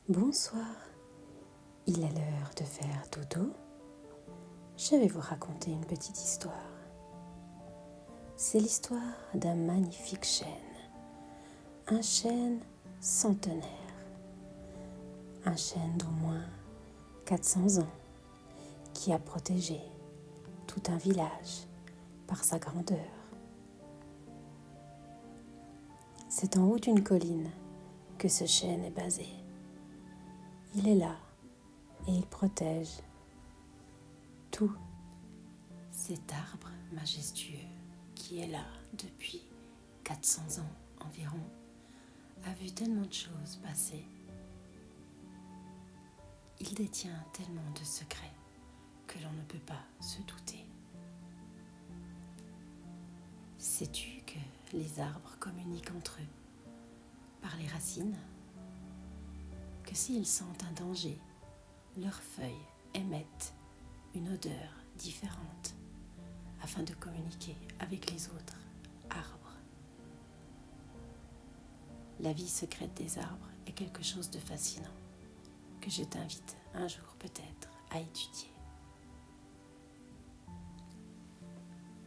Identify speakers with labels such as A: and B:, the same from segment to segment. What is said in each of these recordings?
A: Bonsoir, il est l'heure de faire dodo. Je vais vous raconter une petite histoire. C'est l'histoire d'un magnifique chêne, un chêne centenaire, un chêne d'au moins 400 ans qui a protégé tout un village par sa grandeur. C'est en haut d'une colline que ce chêne est basé. Il est là et il protège tout. Cet arbre majestueux qui est là depuis 400 ans environ a vu tellement de choses passer. Il détient tellement de secrets que l'on ne peut pas se douter. Sais-tu que les arbres communiquent entre eux par les racines? Que s'ils sentent un danger, leurs feuilles émettent une odeur différente afin de communiquer avec les autres arbres. La vie secrète des arbres est quelque chose de fascinant que je t'invite un jour peut-être à étudier.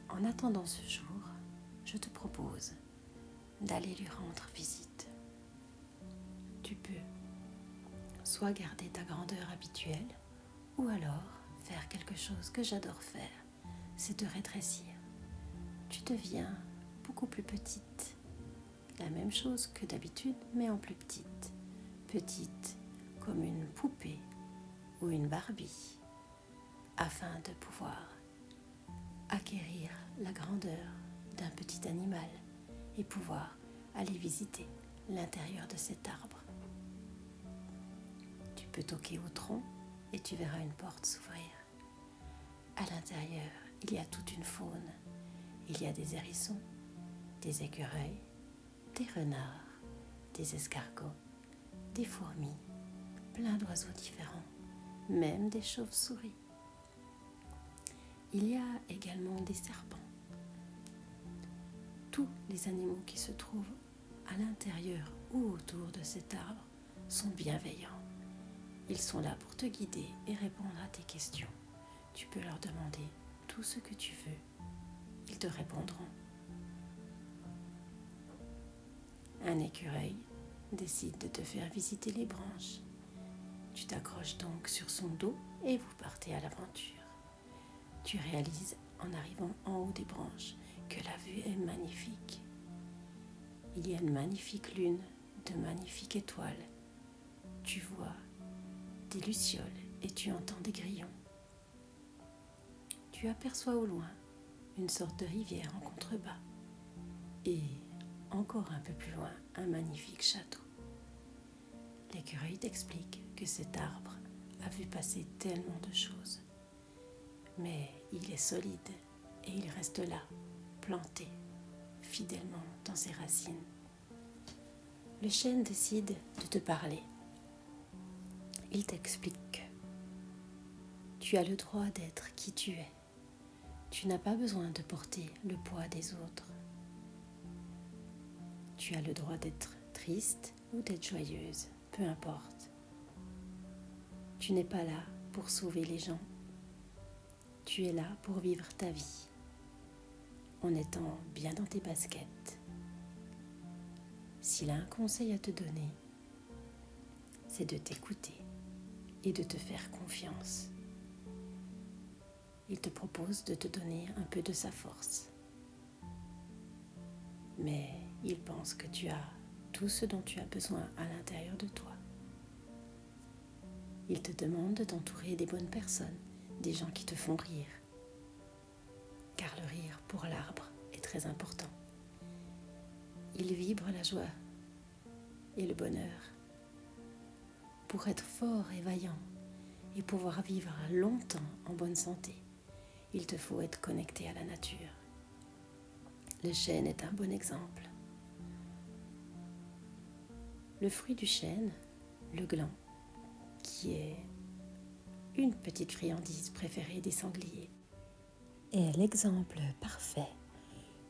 A: En attendant ce jour, je te propose d'aller lui rendre visite. Tu peux soit garder ta grandeur habituelle, ou alors faire quelque chose que j'adore faire, c'est te rétrécir. Tu deviens beaucoup plus petite. La même chose que d'habitude, mais en plus petite. Petite comme une poupée ou une Barbie, afin de pouvoir acquérir la grandeur d'un petit animal et pouvoir aller visiter l'intérieur de cet arbre. Tu peux toquer au tronc et tu verras une porte s'ouvrir. À l'intérieur, il y a toute une faune. Il y a des hérissons, des écureuils, des renards, des escargots, des fourmis, plein d'oiseaux différents, même des chauves-souris. Il y a également des serpents. Tous les animaux qui se trouvent à l'intérieur ou autour de cet arbre sont bienveillants. Ils sont là pour te guider et répondre à tes questions. Tu peux leur demander tout ce que tu veux. Ils te répondront. Un écureuil décide de te faire visiter les branches. Tu t'accroches donc sur son dos et vous partez à l'aventure. Tu réalises en arrivant en haut des branches que la vue est magnifique. Il y a une magnifique lune, de magnifiques étoiles. Tu vois des lucioles et tu entends des grillons. Tu aperçois au loin une sorte de rivière en contrebas et encore un peu plus loin un magnifique château. L'écureuil t'explique que cet arbre a vu passer tellement de choses, mais il est solide et il reste là, planté fidèlement dans ses racines. Le chêne décide de te parler. Il t'explique que tu as le droit d'être qui tu es. Tu n'as pas besoin de porter le poids des autres. Tu as le droit d'être triste ou d'être joyeuse, peu importe. Tu n'es pas là pour sauver les gens. Tu es là pour vivre ta vie, en étant bien dans tes baskets. S'il a un conseil à te donner, c'est de t'écouter et de te faire confiance. Il te propose de te donner un peu de sa force. Mais il pense que tu as tout ce dont tu as besoin à l'intérieur de toi. Il te demande de t'entourer des bonnes personnes, des gens qui te font rire. Car le rire pour l'arbre est très important. Il vibre la joie et le bonheur. Pour être fort et vaillant et pouvoir vivre longtemps en bonne santé, il te faut être connecté à la nature. Le chêne est un bon exemple. Le fruit du chêne, le gland, qui est une petite friandise préférée des sangliers, est l'exemple parfait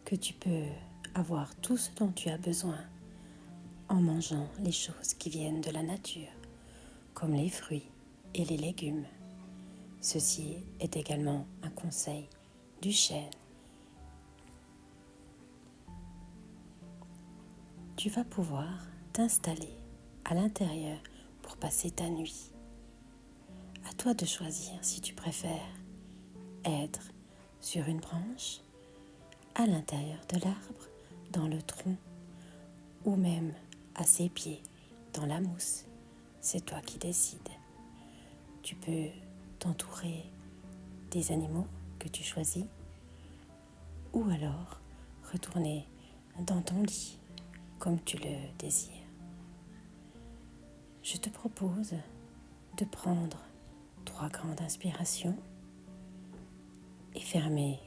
A: que tu peux avoir tout ce dont tu as besoin en mangeant les choses qui viennent de la nature. comme les fruits et les légumes. Ceci est également un conseil du chêne. Tu vas pouvoir t'installer à l'intérieur pour passer ta nuit. À toi de choisir si tu préfères être sur une branche, à l'intérieur de l'arbre, dans le tronc, ou même à ses pieds, dans la mousse. C'est toi qui décides. Tu peux t'entourer des animaux que tu choisis, ou alors retourner dans ton lit comme tu le désires. Je te propose de prendre 3 grandes inspirations et fermer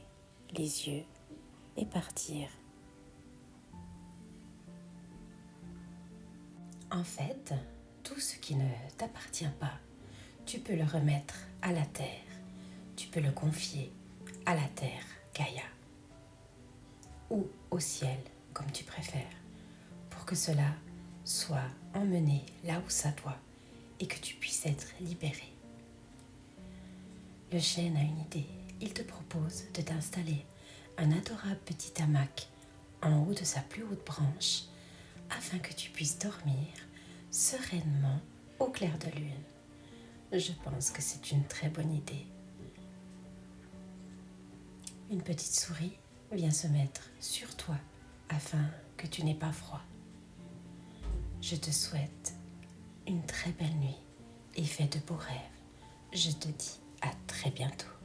A: les yeux et partir. En fait, tout ce qui ne t'appartient pas, tu peux le remettre à la terre. Tu peux le confier à la terre, Gaïa, ou au ciel, comme tu préfères, pour que cela soit emmené là où ça doit et que tu puisses être libéré. Le chêne a une idée. Il te propose de t'installer un adorable petit hamac en haut de sa plus haute branche afin que tu puisses dormir sereinement au clair de lune. Je pense que c'est une très bonne idée. Une petite souris vient se mettre sur toi afin que tu n'aies pas froid. Je te souhaite une très belle nuit et fais de beaux rêves. Je te dis à très bientôt.